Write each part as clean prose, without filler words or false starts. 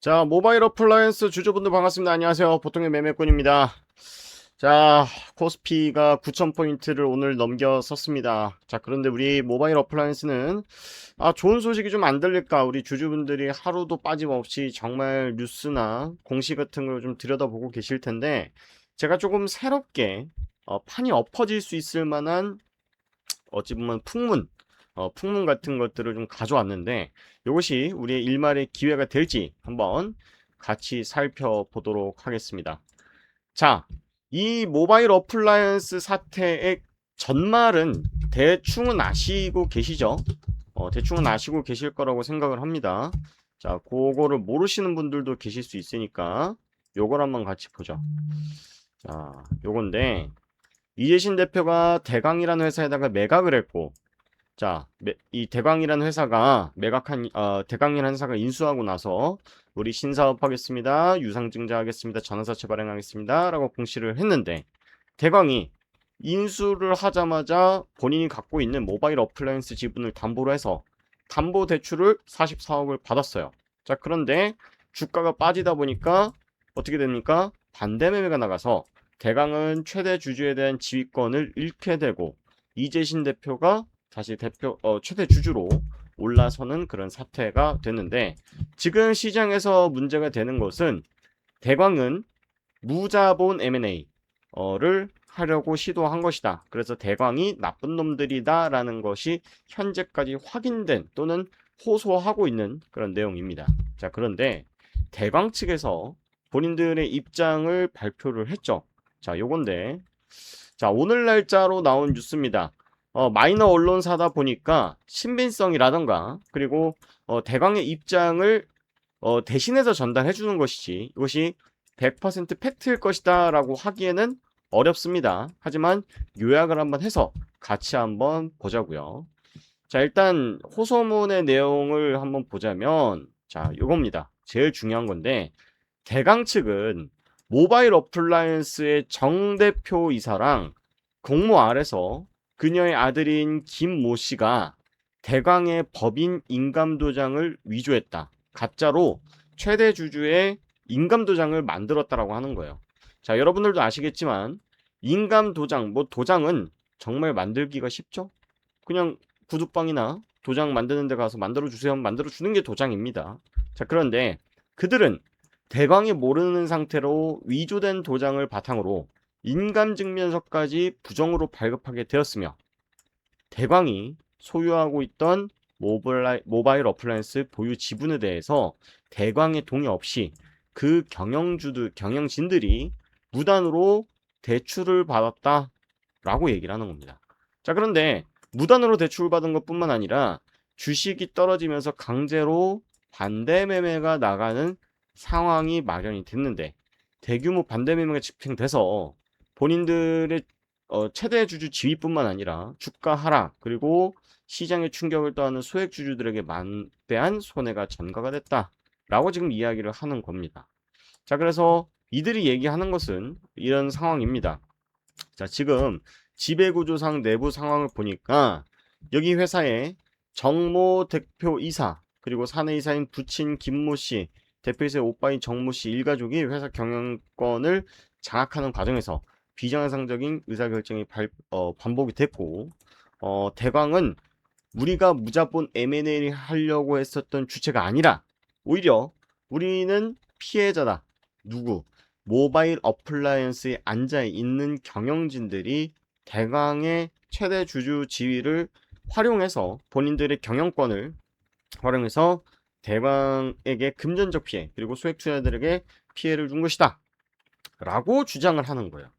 자, 모바일 어플라이언스 주주분들 반갑습니다. 안녕하세요. 보통의 매매꾼입니다. 자, 코스피가 9,000포인트를 오늘 넘겨섰습니다. 자, 그런데 우리 모바일 어플라이언스는 좋은 소식이 좀 안 들릴까? 우리 주주분들이 하루도 빠짐없이 정말 뉴스나 공시 같은 걸 좀 들여다보고 계실 텐데, 제가 조금 새롭게 판이 엎어질 수 있을 만한 어찌 보면 풍문 같은 것들을 좀 가져왔는데, 이것이 우리의 일말의 기회가 될지 한번 같이 살펴보도록 하겠습니다. 자, 이 모바일 어플라이언스 사태의 전말은 대충은 아시고 계시죠? 대충은 아시고 계실 거라고 생각을 합니다. 자, 그거를 모르시는 분들도 계실 수 있으니까 요걸 한번 같이 보죠. 자, 요건데 이재신 대표가 대강이라는 회사에다가 매각을 했고, 자, 이 대광이라는 회사가 대광이라는 회사가 인수하고 나서 우리 신사업 하겠습니다. 유상증자 하겠습니다. 전환사채 발행하겠습니다. 라고 공시를 했는데, 대광이 인수를 하자마자 본인이 갖고 있는 모바일 어플라이언스 지분을 담보로 해서 담보 대출을 44억을 받았어요. 자, 그런데 주가가 빠지다 보니까 어떻게 됩니까? 반대 매매가 나가서 대광은 최대 주주에 대한 지위권을 잃게 되고, 이재신 대표가 다시 최대 주주로 올라서는 그런 사태가 됐는데, 지금 시장에서 문제가 되는 것은 대광은 무자본 M&A를 하려고 시도한 것이다. 그래서 대광이 나쁜 놈들이다라는 것이 현재까지 확인된 또는 호소하고 있는 그런 내용입니다. 자, 그런데 대광 측에서 본인들의 입장을 발표를 했죠. 자, 요건데, 자, 오늘 날짜로 나온 뉴스입니다. 마이너 언론사다 보니까 신빙성이라던가, 그리고 대광의 입장을 대신해서 전달해 주는 것이지, 이것이 100% 팩트일 것이다 라고 하기에는 어렵습니다. 하지만 요약을 한번 해서 같이 한번 보자고요. 자, 일단 호소문의 내용을 한번 보자면, 자, 요겁니다. 제일 중요한 건데, 대강 측은 모바일 어플라이언스의 정 대표 이사랑 공모 아래서 그녀의 아들인 김모 씨가 대광의 법인 인감도장을 위조했다. 가짜로 최대 주주의 인감도장을 만들었다라고 하는 거예요. 자, 여러분들도 아시겠지만 인감도장, 도장은 정말 만들기가 쉽죠? 그냥 구두방이나 도장 만드는 데 가서 만들어 주세요. 만들어 주는 게 도장입니다. 자, 그런데 그들은 대광이 모르는 상태로 위조된 도장을 바탕으로 인감증명서까지 부정으로 발급하게 되었으며, 대광이 소유하고 있던 모바일 어플라이언스 보유 지분에 대해서 대광의 동의 없이 그 경영진들이 무단으로 대출을 받았다라고 얘기를 하는 겁니다. 자, 그런데 무단으로 대출을 받은 것뿐만 아니라 주식이 떨어지면서 강제로 반대 매매가 나가는 상황이 마련이 됐는데, 대규모 반대 매매가 집행돼서 본인들의 최대 주주 지위뿐만 아니라 주가 하락, 그리고 시장의 충격을 떠안는 소액 주주들에게 만대한 손해가 전가가 됐다라고 지금 이야기를 하는 겁니다. 자, 그래서 이들이 얘기하는 것은 이런 상황입니다. 자, 지금 지배구조상 내부 상황을 보니까 여기 회사에 정모 대표이사, 그리고 사내이사인 부친 김모 씨, 대표이사의 오빠인 정모 씨 일가족이 회사 경영권을 장악하는 과정에서 비정상적인 의사결정이 반복이 됐고, 대광은 우리가 무자본 M&A를 하려고 했었던 주체가 아니라 오히려 우리는 피해자다. 누구? 모바일 어플라이언스에 앉아 있는 경영진들이 대광의 최대 주주 지위를 활용해서 본인들의 경영권을 활용해서 대광에게 금전적 피해, 그리고 소액 투자자들에게 피해를 준 것이다 라고 주장을 하는 거예요.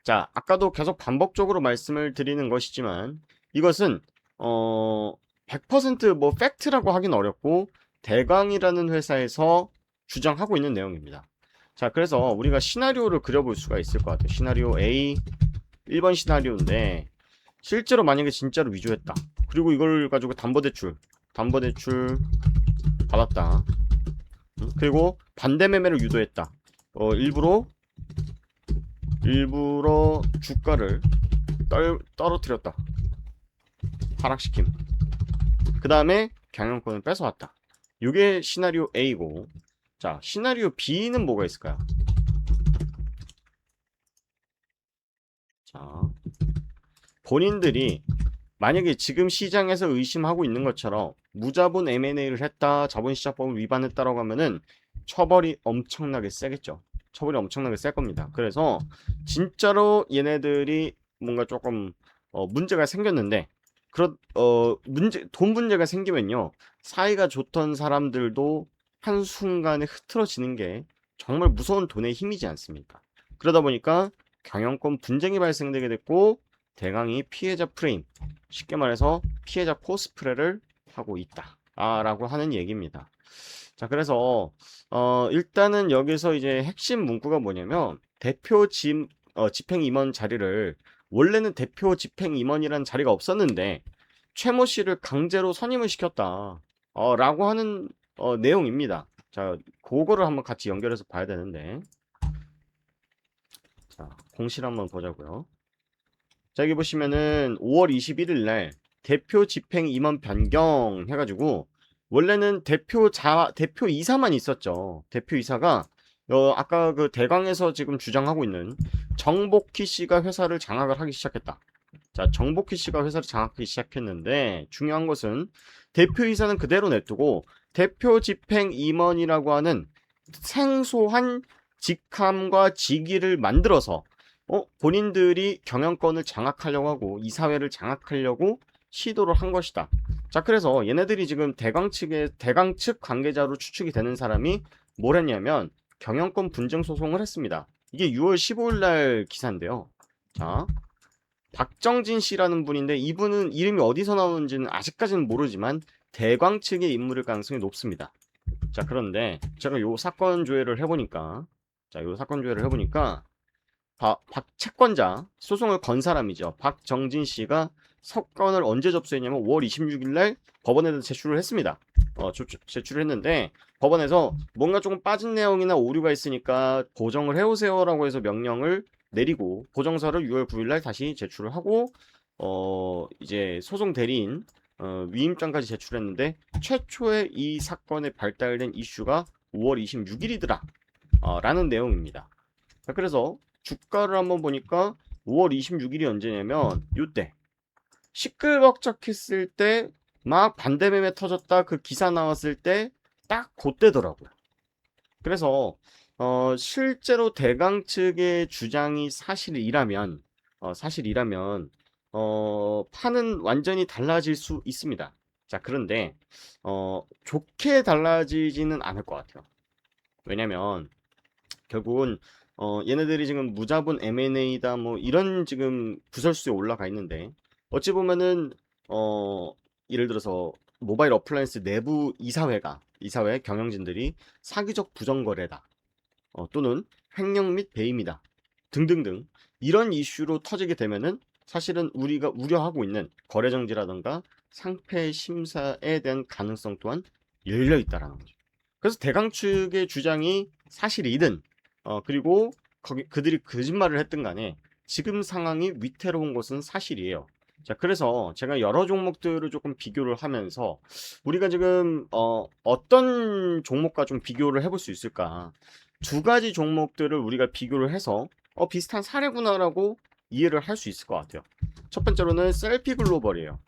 자, 아까도 계속 반복적으로 말씀을 드리는 것이지만 이것은 100% 팩트라고 하긴 어렵고 대광이라는 회사에서 주장하고 있는 내용입니다. 자, 그래서 우리가 시나리오를 그려볼 수가 있을 것 같아요. 시나리오 A 1번 시나리오인데, 실제로 만약에 진짜로 위조했다. 그리고 이걸 가지고 담보대출 받았다. 그리고 반대 매매를 유도했다. 일부러 주가를 떨어뜨렸다. 하락시킴. 그 다음에 경영권을 뺏어왔다. 이게 시나리오 A고, 자, 시나리오 B는 뭐가 있을까요? 자, 본인들이 만약에 지금 시장에서 의심하고 있는 것처럼 무자본 M&A를 했다, 자본시장법을 위반했다라고 하면은 처벌이 엄청나게 세겠죠. 처벌이 엄청나게 셀 겁니다. 그래서 진짜로 얘네들이 뭔가 조금 문제가 생겼는데 돈 문제가 생기면요, 사이가 좋던 사람들도 한순간에 흐트러지는 게 정말 무서운 돈의 힘이지 않습니까? 그러다 보니까 경영권 분쟁이 발생되게 됐고, 대강이 피해자 프레임, 쉽게 말해서 피해자 코스프레를 하고 있다 라고 하는 얘기입니다. 자, 그래서 일단은 여기서 이제 핵심 문구가 뭐냐면, 집행임원 자리를, 원래는 대표 집행임원이라는 자리가 없었는데 최모 씨를 강제로 선임을 시켰다 라고 하는 내용입니다. 자, 그거를 한번 같이 연결해서 봐야 되는데, 자, 공실 한번 보자고요. 자, 여기 보시면은 5월 21일 날 대표 집행 임원 변경 해가지고, 원래는 대표이사만 있었죠. 대표이사가 아까 그 대강에서 지금 주장하고 있는 정복희 씨가 회사를 장악을 하기 시작했다. 자, 정복희 씨가 회사를 장악하기 시작했는데, 중요한 것은 대표이사는 그대로 냅두고 대표 집행 임원이라고 하는 생소한 직함과 직위를 만들어서 본인들이 경영권을 장악하려고 하고 이사회를 장악하려고 시도를 한 것이다. 자, 그래서 얘네들이 지금 대강 측 관계자로 추측이 되는 사람이 뭘 했냐면 경영권 분쟁 소송을 했습니다. 이게 6월 15일 날 기사인데요. 자, 박정진 씨라는 분인데, 이분은 이름이 어디서 나오는지는 아직까지는 모르지만 대광 측의 인물일 가능성이 높습니다. 자, 그런데 제가 요 사건 조회를 해보니까, 채권자, 소송을 건 사람이죠, 박정진 씨가 사건을 언제 접수했냐면 5월 26일 날 법원에다 제출을 했습니다. 제출을 했는데, 법원에서 뭔가 조금 빠진 내용이나 오류가 있으니까 보정을 해오세요라고 해서 명령을 내리고, 보정서를 6월 9일 날 다시 제출을 하고, 이제 소송 대리인 위임장까지 제출했는데, 최초의 이 사건에 발달된 이슈가 5월 26일이더라 라는 내용입니다. 그래서 주가를 한번 보니까 5월 26일이 언제냐면 요때 시끌벅적했을 때, 막 반대매매 터졌다 그 기사 나왔을 때 딱 그때더라고요. 그래서 실제로 대강 측의 주장이 사실이라면 판은 완전히 달라질 수 있습니다. 자, 그런데 좋게 달라지지는 않을 것 같아요. 왜냐면 결국은 얘네들이 지금 무자본 M&A다 뭐 이런 지금 구설수에 올라가 있는데, 어찌 보면은 예를 들어서 모바일 어플라이언스 내부 이사회 경영진들이 사기적 부정거래다, 또는 횡령 및 배임이다 등등등 이런 이슈로 터지게 되면은, 사실은 우리가 우려하고 있는 거래정지라던가 상패 심사에 대한 가능성 또한 열려 있다라는 거죠. 그래서 대강 측의 주장이 사실이든 그리고 그들이 거짓말을 했든 간에 지금 상황이 위태로운 것은 사실이에요. 자, 그래서 제가 여러 종목들을 조금 비교를 하면서, 우리가 지금 어떤 종목과 좀 비교를 해볼 수 있을까, 두 가지 종목들을 우리가 비교를 해서 비슷한 사례구나라고 이해를 할 수 있을 것 같아요. 첫 번째로는 셀피 글로벌이에요.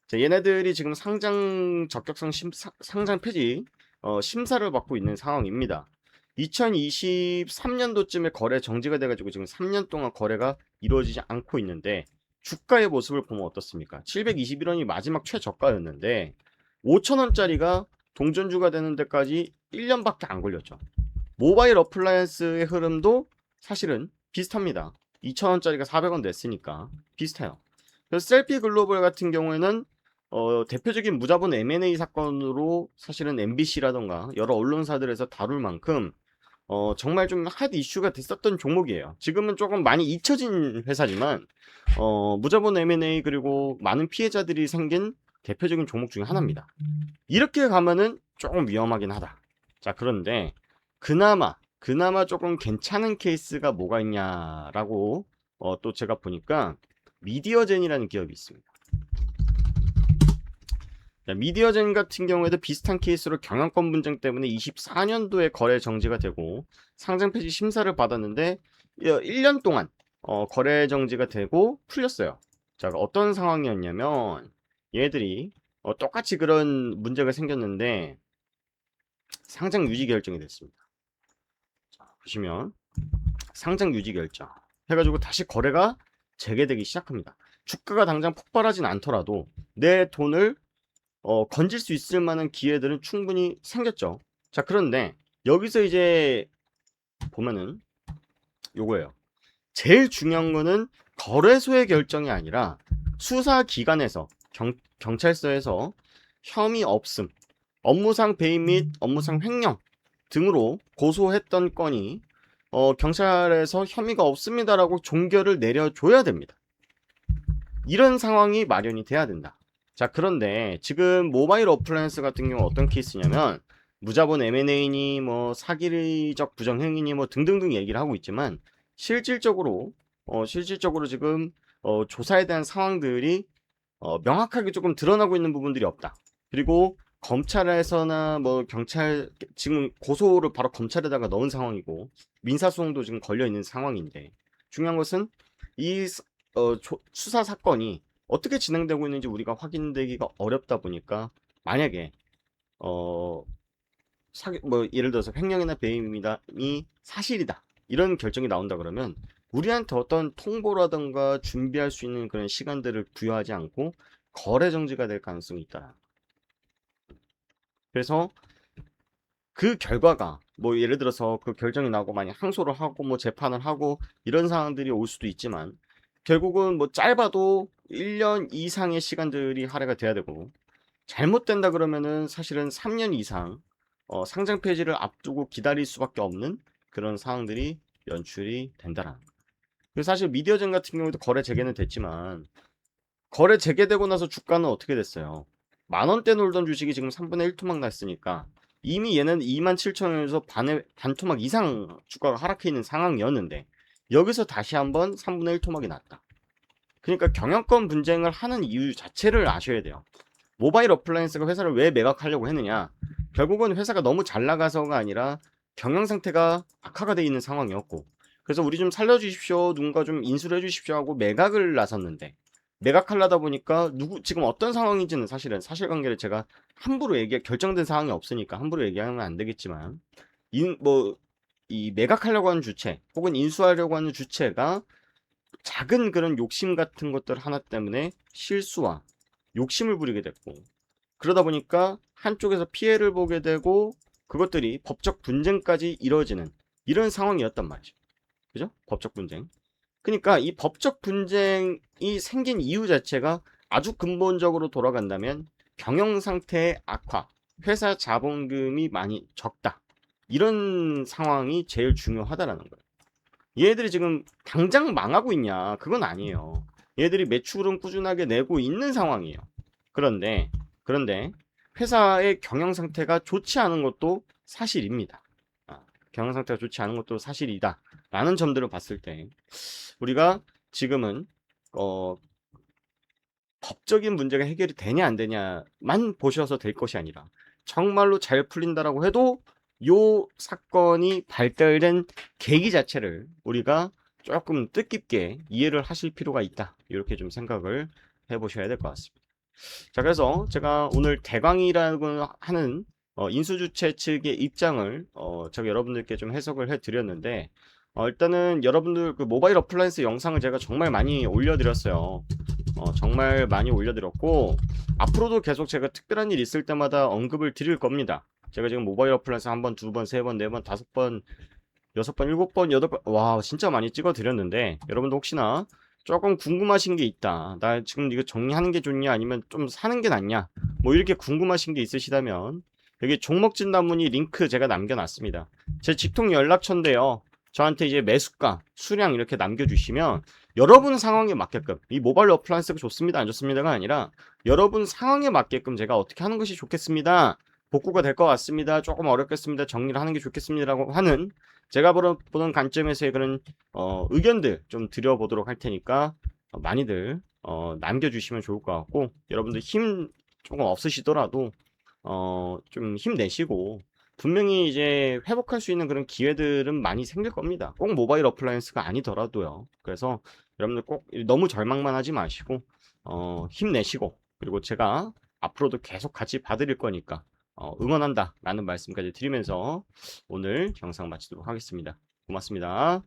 자, 얘네들이 지금 상장 적격성 상장 폐지 심사를 받고 있는 상황입니다. 2023년도쯤에 거래 정지가 돼가지고 지금 3년 동안 거래가 이루어지지 않고 있는데, 주가의 모습을 보면 어떻습니까? 721원이 마지막 최저가였는데 5,000원짜리가 동전주가 되는 데까지 1년밖에 안 걸렸죠. 모바일 어플라이언스의 흐름도 사실은 비슷합니다. 2,000원짜리가 400원 냈으니까 비슷해요. 그래서 셀피 글로벌 같은 경우에는 대표적인 무자본 M&A 사건으로 사실은 MBC라던가 여러 언론사들에서 다룰 만큼 정말 좀 핫 이슈가 됐었던 종목이에요. 지금은 조금 많이 잊혀진 회사지만 무자본 M&A 그리고 많은 피해자들이 생긴 대표적인 종목 중에 하나입니다. 이렇게 가면은 조금 위험하긴 하다. 자, 그런데 그나마 조금 괜찮은 케이스가 뭐가 있냐라고 또 제가 보니까 미디어젠이라는 기업이 있습니다. 자, 미디어젠 같은 경우에도 비슷한 케이스로 경영권 분쟁 때문에 24년도에 거래 정지가 되고 상장 폐지 심사를 받았는데 1년 동안 거래 정지가 되고 풀렸어요. 자, 어떤 상황이었냐면 얘들이 똑같이 그런 문제가 생겼는데 상장 유지 결정이 됐습니다. 자, 보시면 상장 유지 결정 해가지고 다시 거래가 재개되기 시작합니다. 주가가 당장 폭발하진 않더라도 내 돈을 건질 수 있을 만한 기회들은 충분히 생겼죠. 자, 그런데 여기서 이제 보면은 요거예요. 제일 중요한 거는 거래소의 결정이 아니라 수사기관에서 경찰서에서 혐의 없음, 업무상 배임 및 업무상 횡령 등으로 고소했던 건이 경찰에서 혐의가 없습니다라고 종결을 내려줘야 됩니다. 이런 상황이 마련이 돼야 된다. 자, 그런데 지금 모바일 어플라이언스 같은 경우 어떤 케이스냐면 무자본 M&A니 뭐 사기적 부정행위니 뭐 등등등 얘기를 하고 있지만 실질적으로 지금 조사에 대한 상황들이 명확하게 조금 드러나고 있는 부분들이 없다. 그리고 검찰에서나 뭐 경찰 지금 고소를 바로 검찰에다가 넣은 상황이고 민사소송도 지금 걸려 있는 상황인데 중요한 것은 이 수사 사건이 어떻게 진행되고 있는지 우리가 확인되기가 어렵다 보니까 만약에 뭐 예를 들어서 횡령이나 배임이 사실이다 이런 결정이 나온다 그러면 우리한테 어떤 통보라든가 준비할 수 있는 그런 시간들을 부여하지 않고 거래 정지가 될 가능성이 있다. 그래서 그 결과가 뭐 예를 들어서 그 결정이 나고 만약 항소를 하고 뭐 재판을 하고 이런 상황들이 올 수도 있지만 결국은 뭐 짧아도 1년 이상의 시간들이 할애가 돼야 되고 잘못된다 그러면은 사실은 3년 이상 상장 폐지를 앞두고 기다릴 수밖에 없는 그런 상황들이 연출이 된다라는 거예요. 그래서 사실 미디어젠 같은 경우도 거래 재개는 됐지만 거래 재개되고 나서 주가는 어떻게 됐어요? 만원대 놀던 주식이 지금 3분의 1 토막 났으니까 이미 얘는 27,000원에서 반 토막 이상 주가가 하락해 있는 상황이었는데 여기서 다시 한번 3분의 1 토막이 났다. 그러니까 경영권 분쟁을 하는 이유 자체를 아셔야 돼요. 모바일 어플라이언스가 회사를 왜 매각하려고 했느냐? 결국은 회사가 너무 잘 나가서가 아니라 경영 상태가 악화가 돼 있는 상황이었고 그래서 우리 좀 살려주십시오, 누군가 좀 인수를 해주십시오 하고 매각을 나섰는데 매각하려다 보니까 지금 어떤 상황인지는 사실은 사실관계를 제가 함부로 결정된 사항이 없으니까 함부로 얘기하면 안 되겠지만 이 매각하려고 하는 주체 혹은 인수하려고 하는 주체가 작은 그런 욕심 같은 것들 하나 때문에 실수와 욕심을 부리게 됐고 그러다 보니까 한쪽에서 피해를 보게 되고 그것들이 법적 분쟁까지 이뤄지는 이런 상황이었단 말이죠. 그죠? 법적 분쟁. 그러니까 이 법적 분쟁이 생긴 이유 자체가 아주 근본적으로 돌아간다면 경영 상태의 악화, 회사 자본금이 많이 적다. 이런 상황이 제일 중요하다라는 거예요. 얘들이 지금 당장 망하고 있냐? 그건 아니에요. 얘들이 매출은 꾸준하게 내고 있는 상황이에요. 그런데 회사의 경영 상태가 좋지 않은 것도 사실입니다. 경영 상태가 좋지 않은 것도 사실이다. 라는 점들을 봤을 때 우리가 지금은 법적인 문제가 해결이 되냐 안 되냐만 보셔서 될 것이 아니라 정말로 잘 풀린다라고 해도 요 사건이 발달된 계기 자체를 우리가 조금 뜻깊게 이해를 하실 필요가 있다. 이렇게 좀 생각을 해보셔야 될 것 같습니다. 자, 그래서 제가 오늘 대광이라고 하는 인수주체 측의 입장을 제가 여러분들께 좀 해석을 해드렸는데 일단은 여러분들 그 모바일 어플라이언스 영상을 제가 정말 많이 올려드렸어요. 정말 많이 올려드렸고 앞으로도 계속 제가 특별한 일 있을 때마다 언급을 드릴 겁니다. 제가 지금 모바일 어플라이언스 한 번, 두 번, 세 번, 네 번, 다섯 번, 여섯 번, 일곱 번, 여덟 번, 와 진짜 많이 찍어 드렸는데 여러분도 혹시나 조금 궁금하신 게 있다. 나 지금 이거 정리하는 게 좋냐 아니면 좀 사는 게 낫냐 뭐 이렇게 궁금하신 게 있으시다면 여기 종목 진단문의 링크 제가 남겨놨습니다. 제 직통 연락처인데요. 저한테 이제 매수가, 수량 이렇게 남겨주시면 여러분 상황에 맞게끔 이 모바일 어플라이언스가 좋습니다 안 좋습니다가 아니라 여러분 상황에 맞게끔 제가 어떻게 하는 것이 좋겠습니다. 복구가 될 것 같습니다. 조금 어렵겠습니다. 정리를 하는 게 좋겠습니다라고 하는 제가 보는 관점에서의 그런 의견들 좀 드려보도록 할 테니까 많이들 남겨주시면 좋을 것 같고 여러분들 조금 없으시더라도 좀 힘내시고 분명히 이제 회복할 수 있는 그런 기회들은 많이 생길 겁니다. 꼭 모바일 어플라이언스가 아니더라도요. 그래서 여러분들 꼭 너무 절망만 하지 마시고 힘내시고 그리고 제가 앞으로도 계속 같이 봐드릴 거니까 응원한다 라는 말씀까지 드리면서 오늘 영상 마치도록 하겠습니다. 고맙습니다.